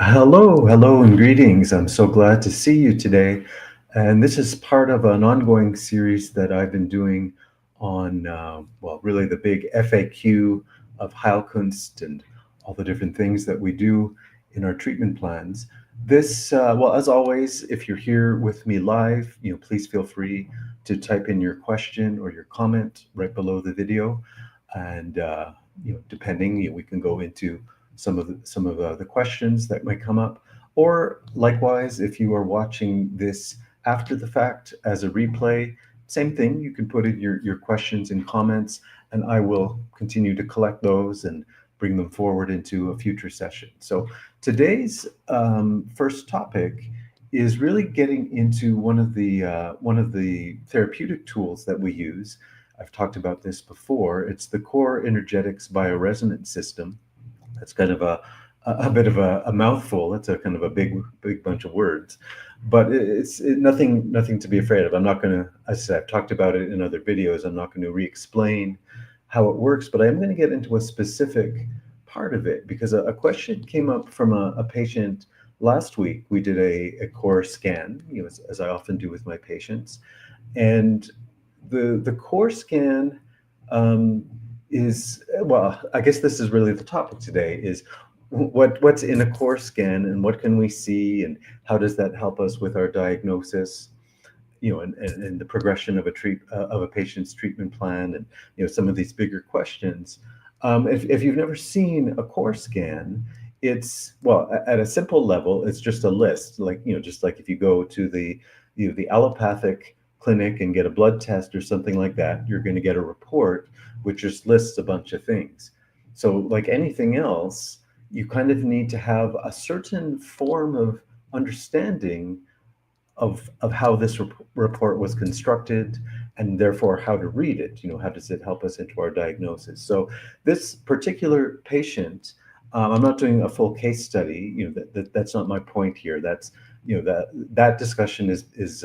Hello, and greetings. I'm so glad to see you today. And this is part of an ongoing series that I've been doing on, really the big FAQ of Heilkunst and all the different things that we do in our treatment plans. As always, if you're here with me live, please feel free to type in your question or your comment right below the video. And, depending, we can go into some of the questions that might come up. Or likewise, if you are watching this after the fact as a replay, same thing. You can put in your questions and comments, and I will continue to collect those and bring them forward into a future session. So today's first topic is really getting into one of the therapeutic tools that we use. I've talked about this before. It's the CoRe-Inergetix bioresonance system. That's kind of a bit of a mouthful. It's a kind of a big bunch of words, but nothing to be afraid of. I'm not going to, as I said, I've talked about it in other videos. I'm not going to re-explain how it works, but I'm going to get into a specific part of it because a question came up from a patient last week. We did a core scan, as I often do with my patients, and the core scan um, is, well, I guess this is really the topic today, is what's in a core scan and what can we see and how does that help us with our diagnosis, and the progression of a patient's treatment plan, and some of these bigger questions. If you've never seen a core scan, it's, well, at a simple level, it's just a list, like, just like if you go to the allopathic clinic and get a blood test or something like that, you're going to get a report which just lists a bunch of things. So like anything else, you kind of need to have a certain form of understanding of how this report was constructed, and therefore how to read it. How does it help us into our diagnosis? So this particular patient, I'm not doing a full case study. That's not my point here. That's, that discussion is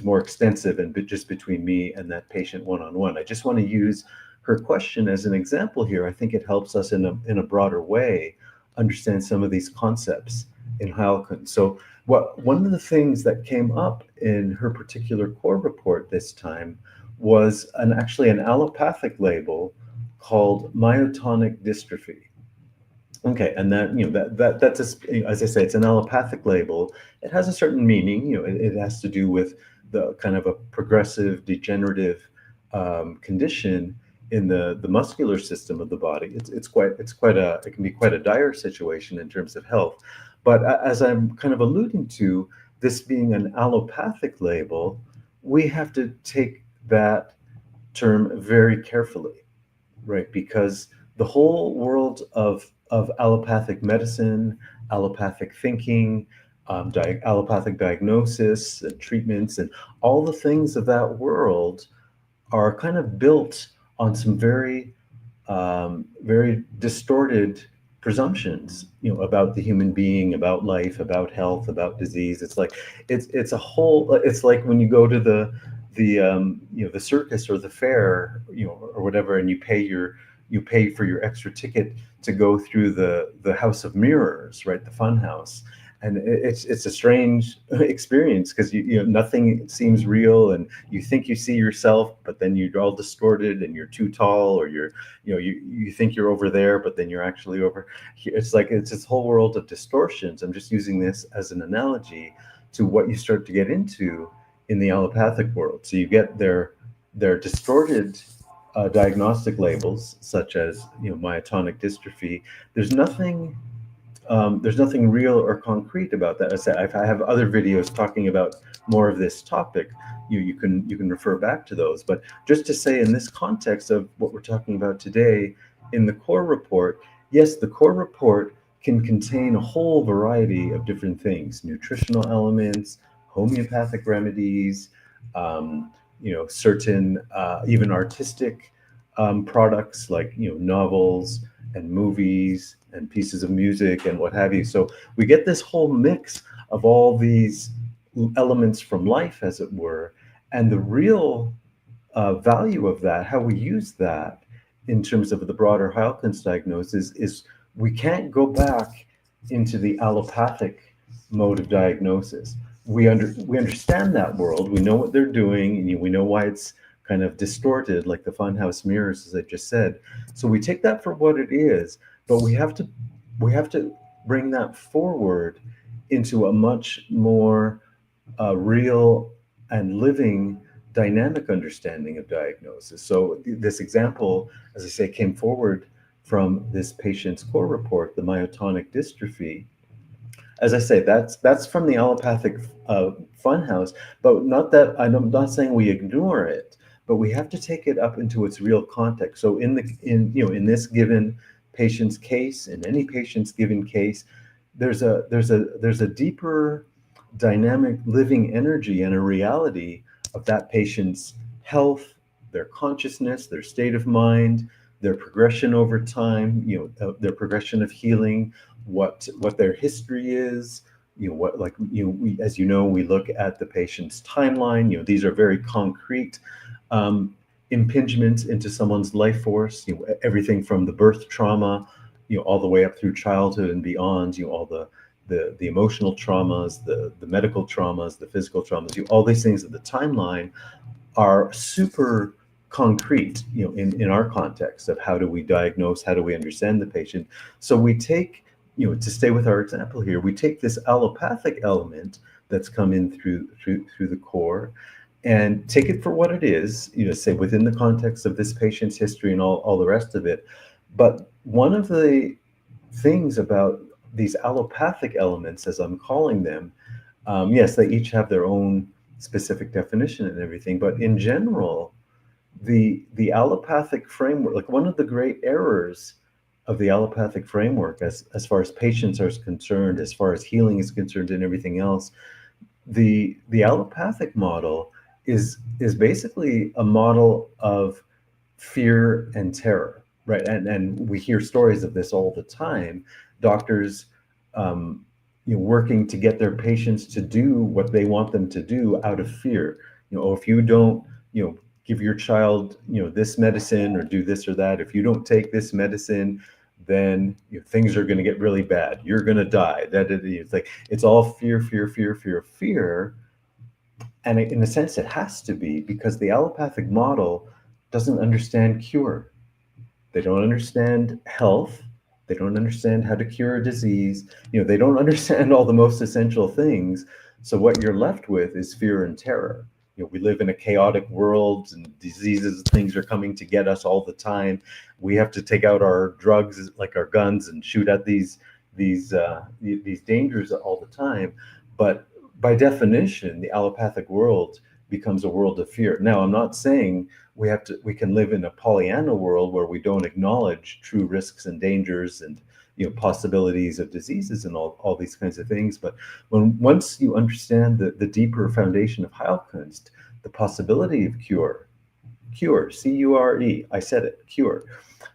more extensive and just between me and that patient one-on-one. I just want to use her question as an example here. I think it helps us in a broader way understand some of these concepts in Heilkunst. So one of the things that came up in her particular core report this time was actually an allopathic label called myotonic dystrophy. Okay, and as I say, it's an allopathic label. It has a certain meaning. It has to do with the kind of a progressive degenerative condition in the muscular system of the body. It can be quite a dire situation in terms of health. But as I'm kind of alluding to, this being an allopathic label, we have to take that term very carefully, right? Because the whole world of allopathic medicine, allopathic thinking, allopathic diagnosis and treatments, and all the things of that world are kind of built on some very distorted presumptions, about the human being, about life, about health, about disease. It's a whole. It's like when you go to the circus or the fair, or whatever, and you pay for your extra ticket to go through the house of mirrors, right? The fun house. And it's a strange experience because nothing seems real, and you think you see yourself, but then you're all distorted and you're too tall, or you think you're over there, but then you're actually over here. It's this whole world of distortions. I'm just using this as an analogy to what you start to get into in the allopathic world. So you get their distorted diagnostic labels, such as myotonic dystrophy. There's nothing real or concrete about that. As I said, I have other videos talking about more of this topic. You can refer back to those. But just to say, in this context of what we're talking about today, in the core report, yes, the core report can contain a whole variety of different things: nutritional elements, homeopathic remedies, certain even artistic products like novels and movies and pieces of music and what have you. So we get this whole mix of all these elements from life, as it were, and the real value of that, how we use that in terms of the broader Heilkunst diagnosis, is we can't go back into the allopathic mode of diagnosis. We understand that world. We know what they're doing, and we know why it's kind of distorted, like the funhouse mirrors, as I just said. So we take that for what it is, but we have to bring that forward into a much more real and living dynamic understanding of diagnosis. So this example, as I say, came forward from this patient's core report, the myotonic dystrophy. As I say, that's from the allopathic funhouse, but not that I'm not saying we ignore it, but we have to take it up into its real context. So in this given patient's case, in any patient's given case, there's a deeper dynamic living energy and a reality of that patient's health, their consciousness, their state of mind, their progression over time, their progression of healing, what their history is, what, like, as you know, we look at the patient's timeline. These are very concrete um, impingements into someone's life force. Everything from the birth trauma, all the way up through childhood and beyond. All the emotional traumas, the medical traumas, the physical traumas. All these things of the timeline are super concrete, in our context of how do we diagnose, how do we understand the patient. So we take, to stay with our example here, we take this allopathic element that's come in through the core and take it for what it is, say within the context of this patient's history and all the rest of it. But one of the things about these allopathic elements, as I'm calling them, yes, they each have their own specific definition and everything, but in general, the allopathic framework, like one of the great errors of the allopathic framework, as far as patients are concerned, as far as healing is concerned, and everything else, the allopathic model is basically a model of fear and terror, right? And we hear stories of this all the time. Doctors, um, working to get their patients to do what they want them to do out of fear. If you don't, give your child, this medicine or do this or that. If you don't take this medicine, then things are going to get really bad. You're going to die. It's like it's all fear, fear, fear, fear, fear. And in a sense, it has to be, because the allopathic model doesn't understand cure. They don't understand health. They don't understand how to cure a disease. They don't understand all the most essential things. So what you're left with is fear and terror. We live in a chaotic world, and diseases, things are coming to get us all the time. We have to take out our drugs, like our guns, and shoot at these dangers all the time. But by definition, the allopathic world becomes a world of fear. Now, I'm not saying we can live in a Pollyanna world where we don't acknowledge true risks and dangers and possibilities of diseases and all these kinds of things. But once you understand the deeper foundation of Heilkunst, the possibility of cure, CURE, I said it, cure,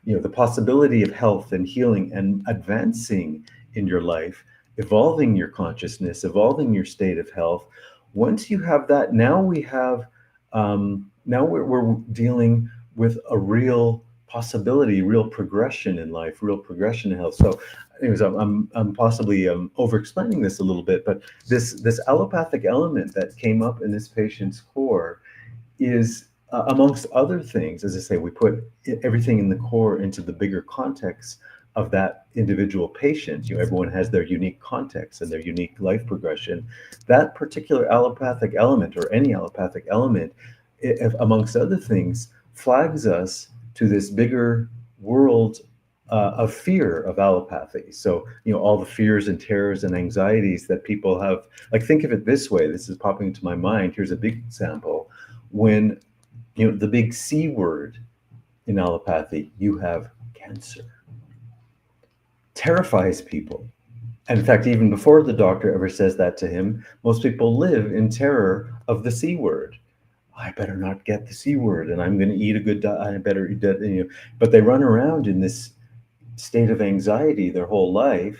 the possibility of health and healing and advancing in your life, evolving your consciousness, evolving your state of health. Once you have that, now we have, now we're dealing with a real possibility, real progression in life, real progression in health. So, anyways, I'm possibly over explaining this a little bit, but this allopathic element that came up in this patient's core is, amongst other things, as I say, we put everything in the core into the bigger context of that individual patient. Everyone has their unique context and their unique life progression. That particular allopathic element, or any allopathic element, amongst other things, flags us to this bigger world of fear of allopathy. So, all the fears and terrors and anxieties that people have. Like, think of it this way. This is popping into my mind. Here's a big example. When, the big C word in allopathy, you have cancer, terrifies people. And in fact, even before the doctor ever says that to him, most people live in terror of the C word. I better not get the C word, and I'm going to eat a good diet. I better eat that. But they run around in this state of anxiety their whole life.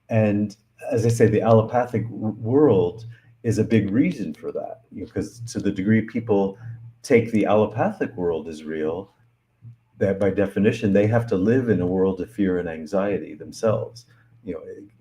And as I say, the allopathic world is a big reason for that, because to the degree people take the allopathic world as real, that by definition they have to live in a world of fear and anxiety themselves.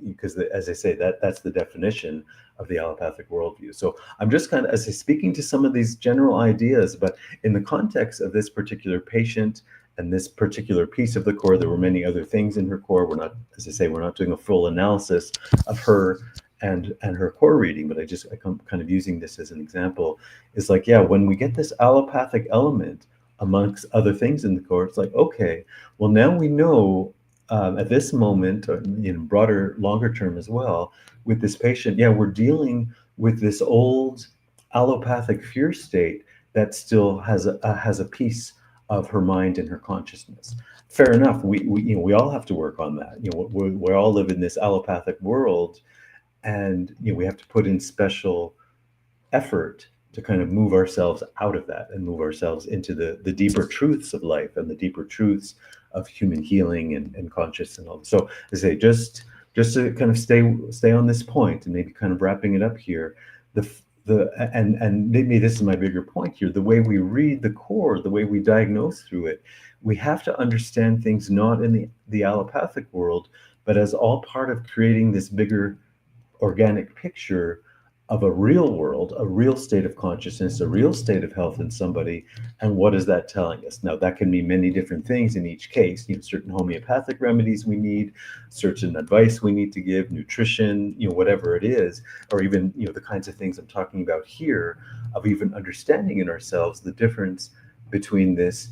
because as I say, that's the definition of the allopathic worldview. So I'm just kind of, as I speaking to some of these general ideas, but in the context of this particular patient and this particular piece of the core, there were many other things in her core. We're not, as I say, we're not doing a full analysis of her and her core reading, but I'm kind of using this as an example. Is like, yeah, when we get this allopathic element amongst other things in the core, it's like, okay, well, now we know at this moment, or in broader, longer term as well, with this patient, yeah, we're dealing with this old allopathic fear state that still has a piece of her mind and her consciousness. Fair enough. We all have to work on that. We all live in this allopathic world, and we have to put in special effort to kind of move ourselves out of that and move ourselves into the deeper truths of life and the deeper truths of human healing and conscious and all. So I say, just to kind of stay on this point and maybe kind of wrapping it up here, and maybe this is my bigger point here, the way we read the core, the way we diagnose through it, we have to understand things not in the allopathic world, but as all part of creating this bigger organic picture of a real world, a real state of consciousness, a real state of health in somebody. And what is that telling us? Now, that can mean many different things in each case. Certain homeopathic remedies we need, certain advice we need to give, nutrition, whatever it is, or even, the kinds of things I'm talking about here, of even understanding in ourselves the difference between this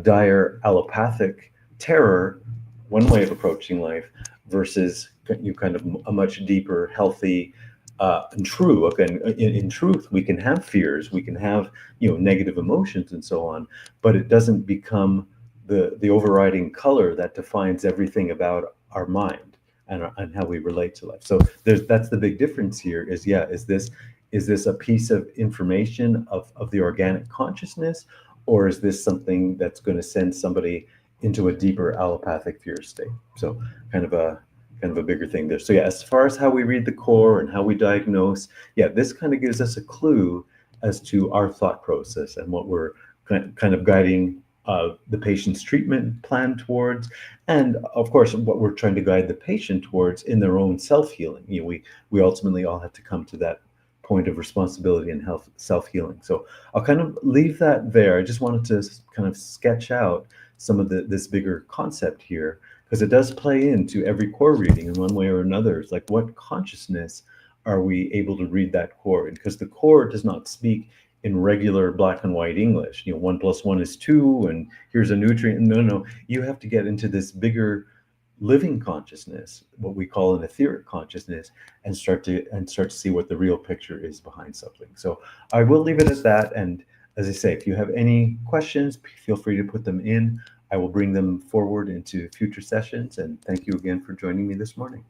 dire allopathic terror, one way of approaching life, versus kind of a much deeper, healthy, and true. Okay, in truth, we can have fears, we can have negative emotions and so on, but it doesn't become the overriding color that defines everything about our mind and how we relate to life. So that's the big difference here. Is this a piece of information of the organic consciousness, or is this something that's going to send somebody into a deeper allopathic fear state? So kind of a bigger thing there. So yeah, as far as how we read the core and how we diagnose, yeah, this kind of gives us a clue as to our thought process and what we're kind of guiding the patient's treatment plan towards, and of course what we're trying to guide the patient towards in their own self-healing. We ultimately all have to come to that point of responsibility and health, self-healing. So I'll kind of leave that there. I just wanted to kind of sketch out some of this bigger concept here, because it does play into every core reading in one way or another. It's like, what consciousness are we able to read that core in? Because the core does not speak in regular black and white English. 1 + 1 is 2, and here's a nutrient. No. You have to get into this bigger living consciousness, what we call an etheric consciousness, and start to see what the real picture is behind something. So I will leave it at that. And as I say, if you have any questions, feel free to put them in. I will bring them forward into future sessions. And thank you again for joining me this morning.